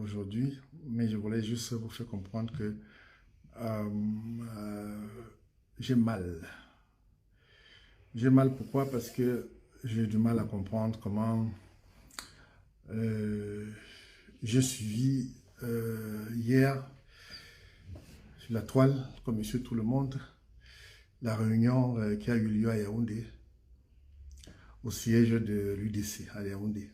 aujourd'hui, mais je voulais juste vous faire comprendre que euh, euh, j'ai mal. J'ai mal pourquoi? Parce que j'ai du mal à comprendre comment euh, j'ai suivi hier sur la toile, comme monsieur tout le monde, la réunion qui a eu lieu à Yaoundé, au siège de l'UDC à Yaoundé.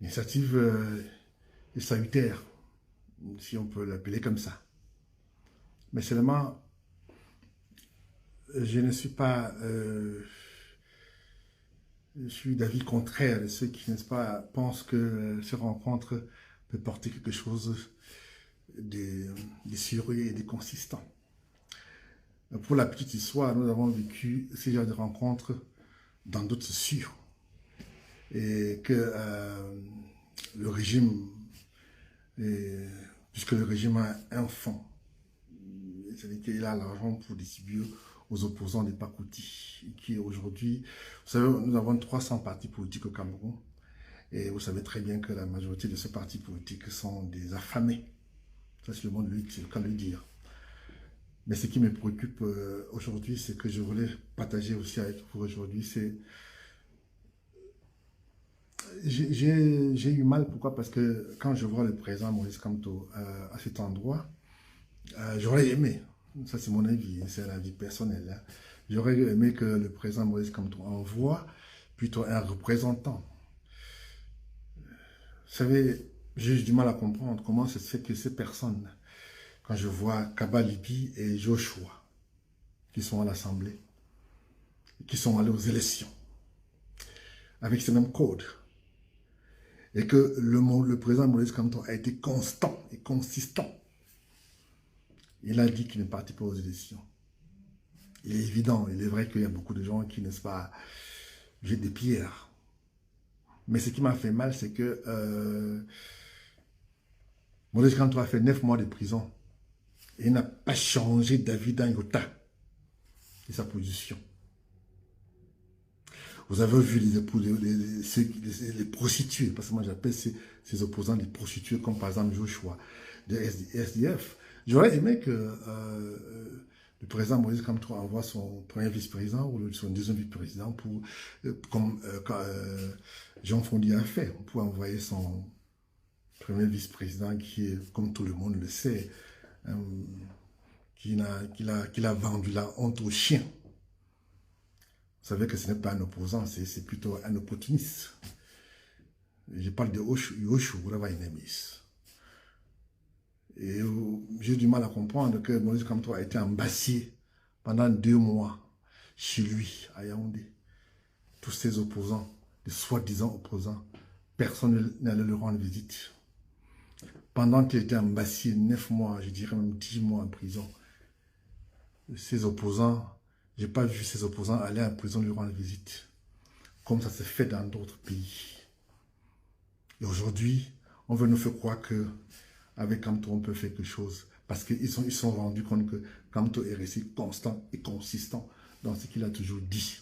Initiative salutaire, si on peut l'appeler comme ça. Mais seulement, je ne suis pas... je suis d'avis contraire de ceux qui, n'est-ce pas, pensent que ces rencontres peut porter quelque chose de sérieux et de consistant. Pour la petite histoire, nous avons vécu ces genres de rencontres dans d'autres sûrs. Et que le régime, puisque le régime a un fonds, c'est-à-dire qu'il a l'argent pour distribuer aux opposants des Pakouti, qui aujourd'hui, vous savez, nous avons 300 partis politiques au Cameroun, et vous savez très bien que la majorité de ces partis politiques sont des affamés. Ça, c'est le monde, c'est le cas de le dire. Mais ce qui me préoccupe aujourd'hui, c'est que je voulais partager aussi avec vous aujourd'hui, c'est... J'ai eu mal, pourquoi? Parce que quand je vois le président Maurice Kamto à cet endroit, j'aurais aimé, ça c'est mon avis, c'est un avis personnel, hein. J'aurais aimé que le président Maurice Kamto envoie plutôt un représentant. Vous savez, j'ai du mal à comprendre comment ça se fait que ces personnes, quand je vois Kaba Libi et Joshua, qui sont à l'Assemblée, qui sont allés aux élections, avec ces mêmes codes, et que le président Maurice Kamto a été constant et consistant. Il a dit qu'il ne partit pas aux élections. Il est évident, il est vrai qu'il y a beaucoup de gens qui, n'est-ce pas, jettent des pierres. Mais ce qui m'a fait mal, c'est que Maurice Kamto a fait 9 mois de prison. Et il n'a pas changé d'avis d'un iota de sa position. Vous avez vu les prostituées, parce que moi j'appelle ces opposants des prostituées, comme par exemple Joshua de SDF. J'aurais aimé que le président Moïse Kamto envoie son premier vice-président ou son deuxième vice-président pour, comme Jean Fondi a fait, pour envoyer son premier vice-président qui est, comme tout le monde le sait, qu'il a vendu la honte aux chiens. Vous savez que ce n'est pas un opposant, c'est plutôt un opportuniste. Je parle de Yoshu, et j'ai du mal à comprendre que Maurice Kamto a été embassé pendant 2 mois chez lui, à Yaoundé. Tous ces opposants, les soi-disant opposants, personne n'allait le rendre visite. Pendant qu'il était embassé 9 mois, je dirais même 10 mois en prison, ces opposants, je n'ai pas vu ces opposants aller en prison lui rendre visite, comme ça se fait dans d'autres pays. Et aujourd'hui, on veut nous faire croire que avec Kamto, on peut faire quelque chose. Parce qu'ils se sont rendus compte que Kamto est resté constant et consistant dans ce qu'il a toujours dit,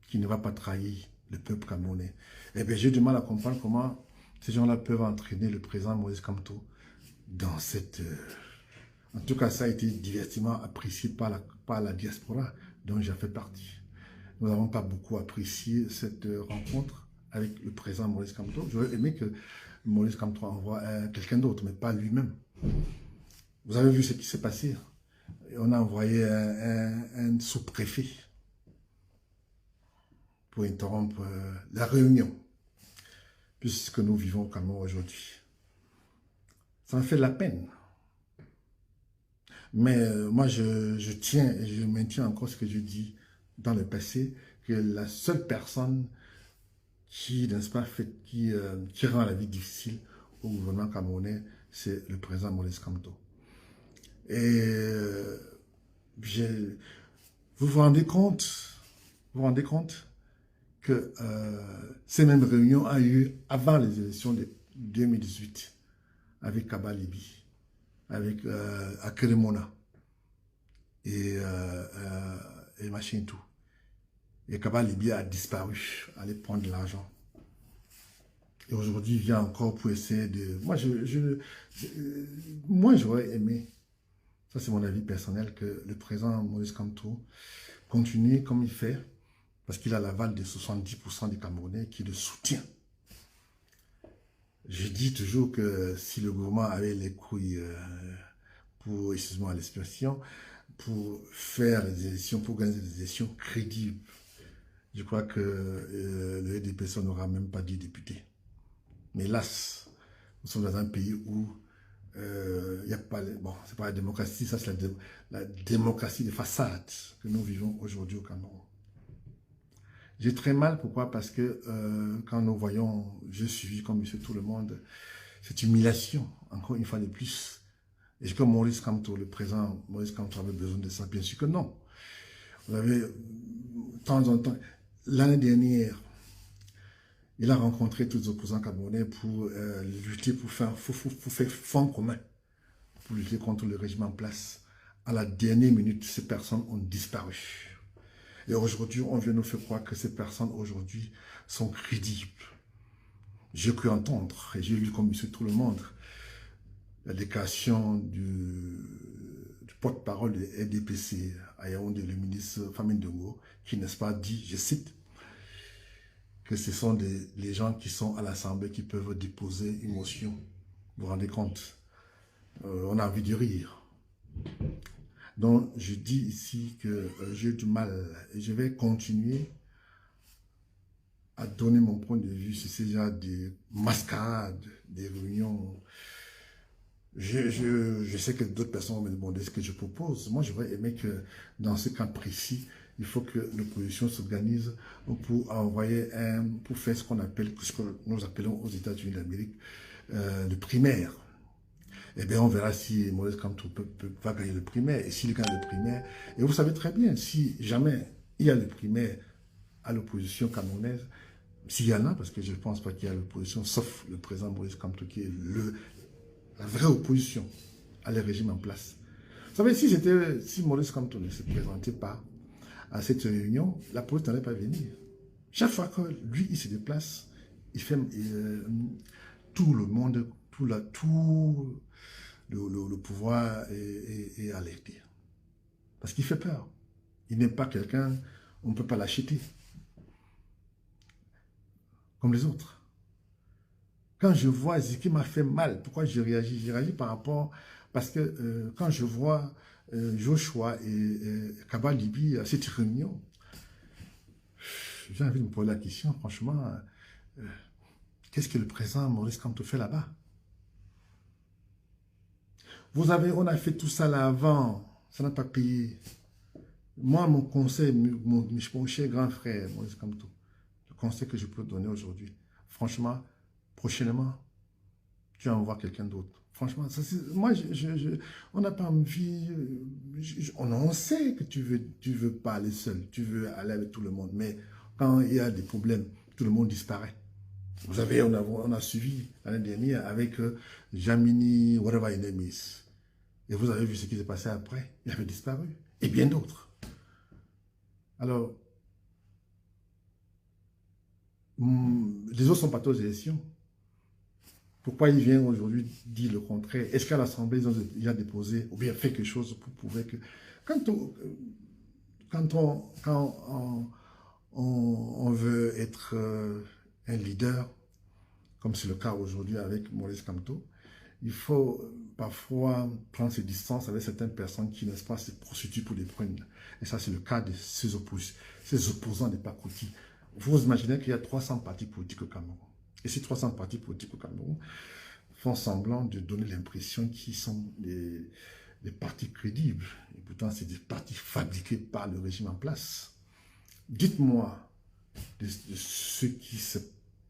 qu'il ne va pas trahir le peuple camerounais. Eh bien, j'ai du mal à comprendre comment ces gens-là peuvent entraîner le président Moïse Kamto dans cette... En tout cas, ça a été diversement apprécié par la diaspora dont j'ai fait partie. Nous n'avons pas beaucoup apprécié cette rencontre avec le président Maurice Kamto. J'aurais aimé que Maurice Kamto envoie quelqu'un d'autre, mais pas lui-même. Vous avez vu ce qui s'est passé. On a envoyé un sous-préfet pour interrompre la réunion, puisque nous vivons au Cameroun aujourd'hui. Ça me fait de la peine. Mais moi, je tiens et je maintiens encore ce que je dis dans le passé, que la seule personne qui, n'est-ce pas, qui rend la vie difficile au gouvernement camerounais, c'est le président Maurice Kamto. Et vous vous rendez compte que ces mêmes réunions ont eu avant les élections de 2018 avec Kaba Libi, avec Akeremona et machin tout. Et Kaba Libye a disparu, aller prendre de l'argent. Et aujourd'hui, il vient encore pour essayer de... Moi, j'aurais aimé, ça c'est mon avis personnel, que le président Maurice Kamto continue comme il fait, parce qu'il a l'aval de 70% des Camerounais qui le soutiennent. Je dis toujours que si le gouvernement avait les couilles, pour, excusez-moi l'expression, pour faire des élections, pour gagner des élections crédibles, je crois que le EDPC n'aura même pas 10 députés. Mais hélas, nous sommes dans un pays où il n'y a pas... Bon, c'est pas la démocratie, ça c'est la démocratie de façade que nous vivons aujourd'hui au Cameroun. J'ai très mal, pourquoi? Parce que quand nous voyons, j'ai suivi comme monsieur tout le monde, cette humiliation, encore une fois de plus. Est-ce que Maurice Kamto, le président Maurice Kamto avait besoin de ça? Bien sûr que non. Vous avez, de temps en temps, l'année dernière, il a rencontré tous les opposants camerounais pour lutter, pour faire front commun, pour lutter contre le régime en place. À la dernière minute, ces personnes ont disparu. Et aujourd'hui, on vient nous faire croire que ces personnes aujourd'hui sont crédibles. J'ai cru entendre, et j'ai lu comme monsieur tout le monde, la déclaration du porte-parole de RDPC à Yaoundé, le ministre Famine Dongo, qui, n'est-ce pas, dit, je cite, que ce sont les gens qui sont à l'Assemblée qui peuvent déposer une motion. Vous vous rendez compte? On a envie de rire. Donc, je dis ici que j'ai du mal et je vais continuer à donner mon point de vue sur ces genres de mascarades, des réunions. Je sais que d'autres personnes vont me demander ce que je propose. Moi, j'aurais aimé que dans ce cas précis, il faut que l'opposition s'organise pour envoyer pour faire ce qu'on appelle, ce que nous appelons aux États-Unis d'Amérique, le primaire. Eh bien, on verra si Maurice Kamto va gagner le primaire. Et s'il gagne le primaire, et vous savez très bien, si jamais il y a le primaire à l'opposition camerounaise, s'il y en a, parce que je ne pense pas qu'il y a l'opposition, sauf le président Maurice Kamto, qui est la vraie opposition à le régime en place. Vous savez, si Maurice Kamto ne se présentait pas à cette réunion, la police n'allait pas venir. Chaque fois que lui, il se déplace, il fait tout le monde, tout le pouvoir est alerté. Parce qu'il fait peur. Il n'est pas quelqu'un, on ne peut pas l'acheter. Comme les autres. Quand je vois ce qui m'a fait mal, pourquoi j'ai réagi? J'ai réagi par rapport, parce que quand je vois Joshua et Kaba Libye à cette réunion, j'ai envie de me poser la question, franchement, qu'est-ce que le président Maurice Kamto fait là-bas? On a fait tout ça là avant, ça n'a pas payé. Moi, mon conseil, mon cher grand frère, Maurice Kamto, le conseil que je peux te donner aujourd'hui, franchement, prochainement, tu vas en voir quelqu'un d'autre. Franchement, moi, on n'a pas envie, on sait que tu veux pas aller seul, tu veux aller avec tout le monde, mais quand il y a des problèmes, tout le monde disparaît. Vous savez, on a suivi l'année dernière avec Jamini, whatever his name is. Et vous avez vu ce qui s'est passé après. Il avait disparu. Et bien d'autres. Alors, les autres sont partis aux élections. Pourquoi il vient aujourd'hui dire le contraire? Est-ce qu'à l'Assemblée, ils ont déjà déposé ou bien fait quelque chose pour prouver que... Quand on veut être un leader, comme c'est le cas aujourd'hui avec Maurice Kamto, il faut parfois prendre ses distances avec certaines personnes qui, n'est-ce pas, se prostituent pour les prendre. Et ça, c'est le cas de ces opposants des Pakoti. Vous imaginez qu'il y a 300 partis politiques au Cameroun. Et ces 300 partis politiques au Cameroun font semblant de donner l'impression qu'ils sont des partis crédibles. Et pourtant, c'est des partis fabriqués par le régime en place. Dites-moi de ceux qui se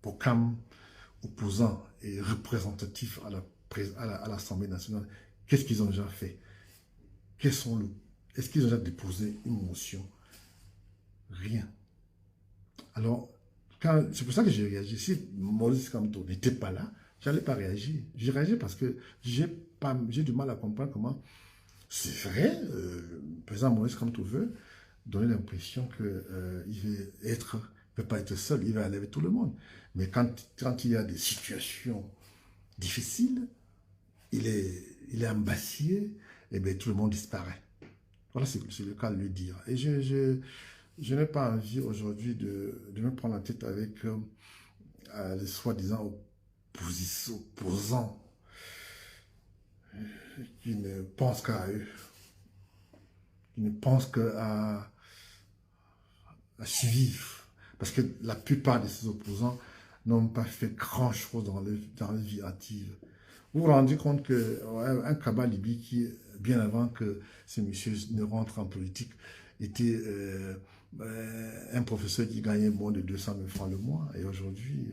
proclament opposants et représentatifs à l'Assemblée nationale, qu'est-ce qu'ils ont déjà fait? Est-ce qu'ils ont déjà déposé une motion? Rien. Alors, c'est pour ça que j'ai réagi. Si Maurice Kamto n'était pas là, je n'allais pas réagir. J'ai réagi parce que j'ai du mal à comprendre comment... C'est vrai, le président Maurice Kamto veut donner l'impression qu'il ne peut pas être seul, il va aller avec tout le monde. Mais quand il y a des situations difficiles, il est embassié, et bien tout le monde disparaît. Voilà, c'est le cas de le dire. Et je n'ai pas envie aujourd'hui de me prendre la tête avec les soi-disant opposants qui ne pensent qu'à eux, qui ne pensent qu'à survivre. Parce que la plupart de ces opposants n'ont pas fait grand-chose dans leur vie active. Vous vous rendez compte qu'un Kaba Libi qui, bien avant que ce monsieur ne rentre en politique, était un professeur qui gagnait moins de 200 000 francs le mois. Et aujourd'hui,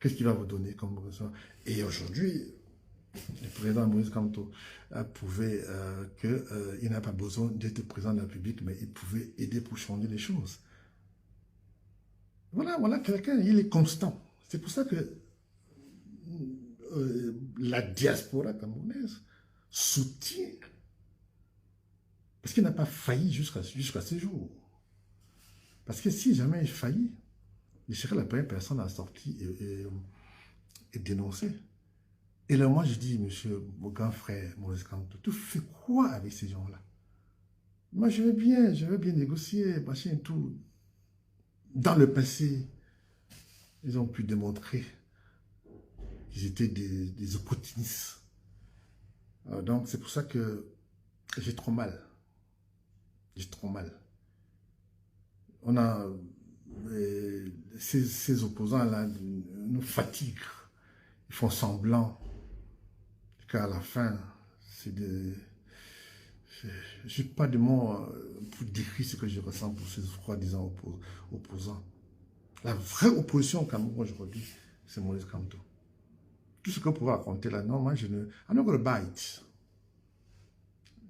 qu'est-ce qu'il va vous donner comme raison? Et aujourd'hui, le président Moïse Kamto a prouvé qu'il n'a pas besoin d'être président de la République, mais il pouvait aider pour changer les choses. Voilà quelqu'un, il est constant. C'est pour ça que la diaspora camerounaise soutient, parce qu'il n'a pas failli jusqu'à ce jour. Parce que si jamais il faillit, il serait la première personne à sortir et dénoncer. Et là, moi, je dis, monsieur, mon grand frère, Maurice Kamto, tu fais quoi avec ces gens-là? Moi, je veux bien négocier, machin et tout. Dans le passé, ils ont pu démontrer qu'ils étaient des opportunistes. Donc, c'est pour ça que j'ai trop mal. J'ai trop mal. On a... ces opposants-là nous fatiguent. Ils font semblant qu'à la fin, c'est des... Je n'ai pas de mots pour décrire ce que je ressens pour ces soi-disant opposants. La vraie opposition au Cameroun aujourd'hui, c'est Maurice Kamto. Tout ce que vous pouvez raconter là, non, moi je ne... I'm not going to bite.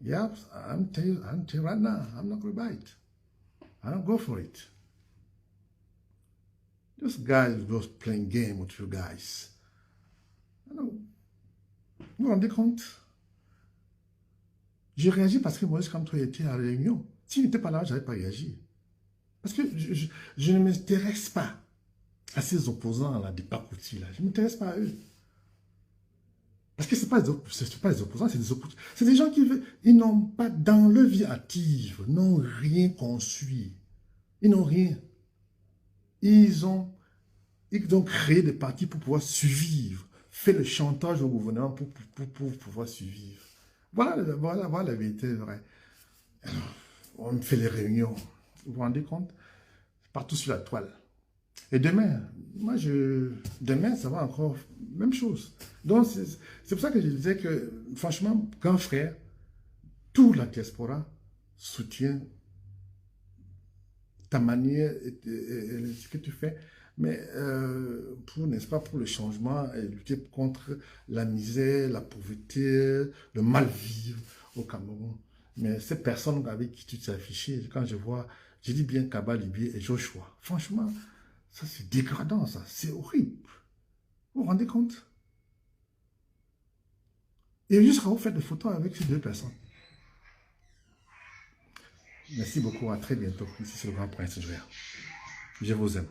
Yeah, I'm telling you right now, I'm not going to bite. I don't go for it. Those guys just playing game with you guys. Vous vous rendez compte? J'ai réagi parce que Maurice Kamto était à la réunion. S'il n'était pas là, je n'avais pas réagi. Parce que je ne m'intéresse pas à ces opposants-là, des Pakoutis, là. Je ne m'intéresse pas à eux. Parce que ce n'est pas des opposants, c'est des opposants. C'est des gens ils n'ont pas, dans leur vie active, n'ont rien construit. Ils n'ont rien. Ils ont créé des partis pour pouvoir survivre, fait le chantage au gouvernement pour pouvoir survivre. Voilà la vérité vraie. Alors, on fait les réunions. Vous vous rendez compte? Partout sur la toile. Et demain, demain, ça va encore, même chose. Donc, c'est pour ça que je disais que, franchement, grand frère, toute la diaspora soutient ta manière et ce que tu fais, mais n'est-ce pas, pour le changement et lutter contre la misère, la pauvreté, le mal-vivre au Cameroun. Mais ces personnes avec qui tu t'es affiché, quand je vois, je dis bien Kaba Libi et Joshua, franchement, ça c'est dégradant, ça, c'est horrible. Vous vous rendez compte? Et jusqu'à vous faire des photos avec ces deux personnes. Merci beaucoup, à très bientôt. Ici c'est le Grand Prince Joël. Je vous aime.